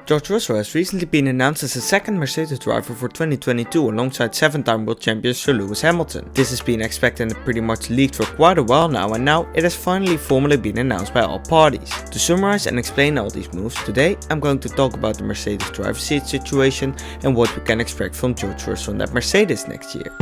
George Russell has recently been announced as the second Mercedes driver for 2022 alongside 7-time world champion Sir Lewis Hamilton. This has been expected and pretty much leaked for quite a while now, and now it has finally formally been announced by all parties. To summarize and explain all these moves, today I'm going to talk about the Mercedes driver seat situation and what we can expect from George Russell and that Mercedes next year.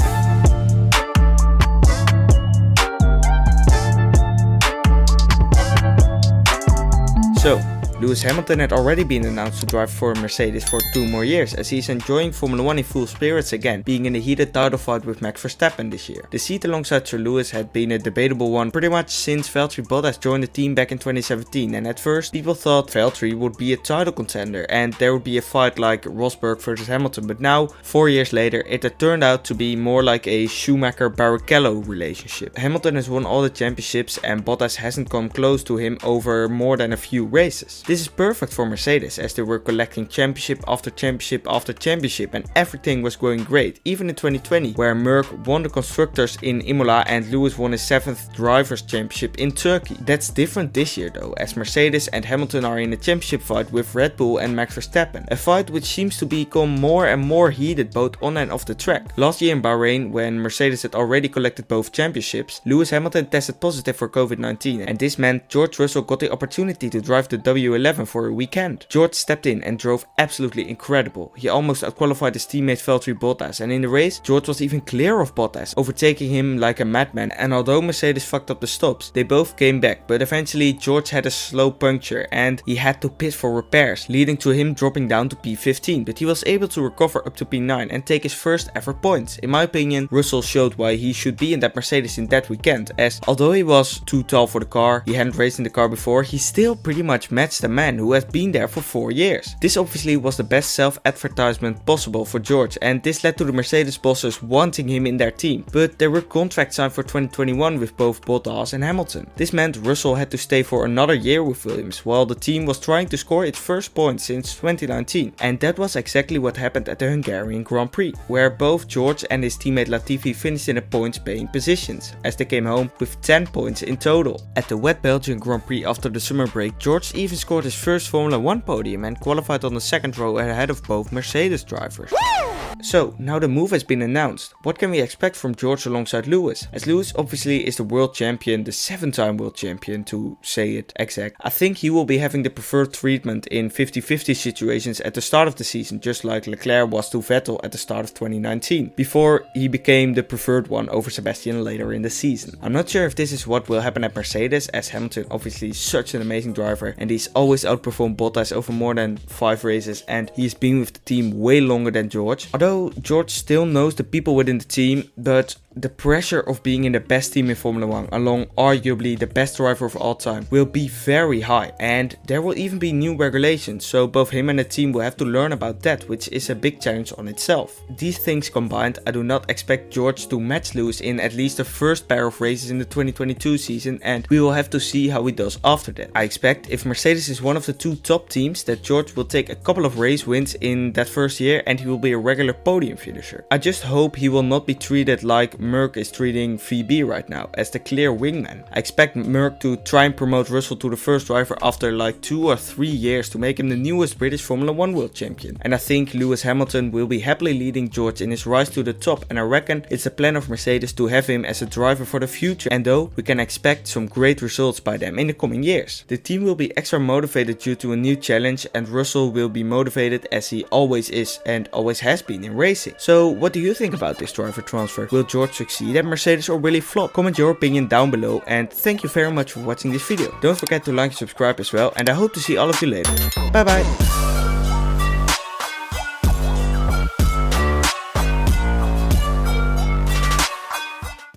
So, Lewis Hamilton had already been announced to drive for Mercedes for 2 more years, as he is enjoying Formula 1 in full spirits again, being in a heated title fight with Max Verstappen this year. The seat alongside Sir Lewis had been a debatable one pretty much since Valtteri Bottas joined the team back in 2017, and at first people thought Valtteri would be a title contender and there would be a fight like Rosberg versus Hamilton, but now, 4 years later, it had turned out to be more like a Schumacher-Barrichello relationship. Hamilton has won all the championships and Bottas hasn't come close to him over more than a few races. This is perfect for Mercedes, as they were collecting championship after championship after championship and everything was going great, even in 2020 where Merck won the Constructors in Imola and Lewis won his 7th Drivers' Championship in Turkey. That's different this year though, as Mercedes and Hamilton are in a championship fight with Red Bull and Max Verstappen, a fight which seems to become more and more heated both on and off the track. Last year in Bahrain, when Mercedes had already collected both championships, Lewis Hamilton tested positive for COVID-19 and this meant George Russell got the opportunity to drive the W11 for a weekend. George stepped in and drove absolutely incredible. He almost outqualified his teammate Valtteri Bottas, and in the race George was even clear of Bottas, overtaking him like a madman, and although Mercedes fucked up the stops, they both came back, but eventually George had a slow puncture and he had to pit for repairs, leading to him dropping down to P15, but he was able to recover up to P9 and take his first ever points. In my opinion, Russell showed why he should be in that Mercedes in that weekend, as although he was too tall for the car, he hadn't raced in the car before, he still pretty much matched the man who has been there for 4 years. This obviously was the best self-advertisement possible for George, and this led to the Mercedes bosses wanting him in their team, but there were contracts signed for 2021 with both Bottas and Hamilton. This meant Russell had to stay for another year with Williams, while the team was trying to score its first points since 2019, and that was exactly what happened at the Hungarian Grand Prix, where both George and his teammate Latifi finished in the points-paying positions, as they came home with 10 points in total. At the wet Belgian Grand Prix after the summer break, George even scored his first Formula 1 podium and qualified on the 2nd row ahead of both Mercedes drivers. So, now the move has been announced. What can we expect from George alongside Lewis? As Lewis obviously is the world champion, the 7-time world champion to say it exact, I think he will be having the preferred treatment in 50-50 situations at the start of the season, just like Leclerc was to Vettel at the start of 2019, before he became the preferred one over Sebastian later in the season. I'm not sure if this is what will happen at Mercedes, as Hamilton obviously is such an amazing driver and he's always outperformed Bottas over more than 5 races and he's been with the team way longer than George. Although George still knows the people within the team, but the pressure of being in the best team in Formula 1 along arguably the best driver of all time will be very high, and there will even be new regulations, so both him and the team will have to learn about that, which is a big challenge on itself. These things combined, I do not expect George to match Lewis in at least the first pair of races in the 2022 season, and we will have to see how he does after that. I expect if Mercedes is one of the 2 top teams that George will take a couple of race wins in that first year and he will be a regular podium finisher. I just hope he will not be treated like Merck is treating VB right now, as the clear wingman. I expect Merck to try and promote Russell to the first driver after like 2 or 3 years to make him the newest British Formula 1 world champion. And I think Lewis Hamilton will be happily leading George in his rise to the top, and I reckon it's a plan of Mercedes to have him as a driver for the future, and though we can expect some great results by them in the coming years. The team will be extra motivated due to a new challenge, and Russell will be motivated as he always is and always has been in racing. So what do you think about this driver transfer? Will George succeed at Mercedes or will he flop? Comment your opinion down below, and thank you very much for watching this video. Don't forget to like and subscribe as well, and I hope to see all of you later. Bye bye!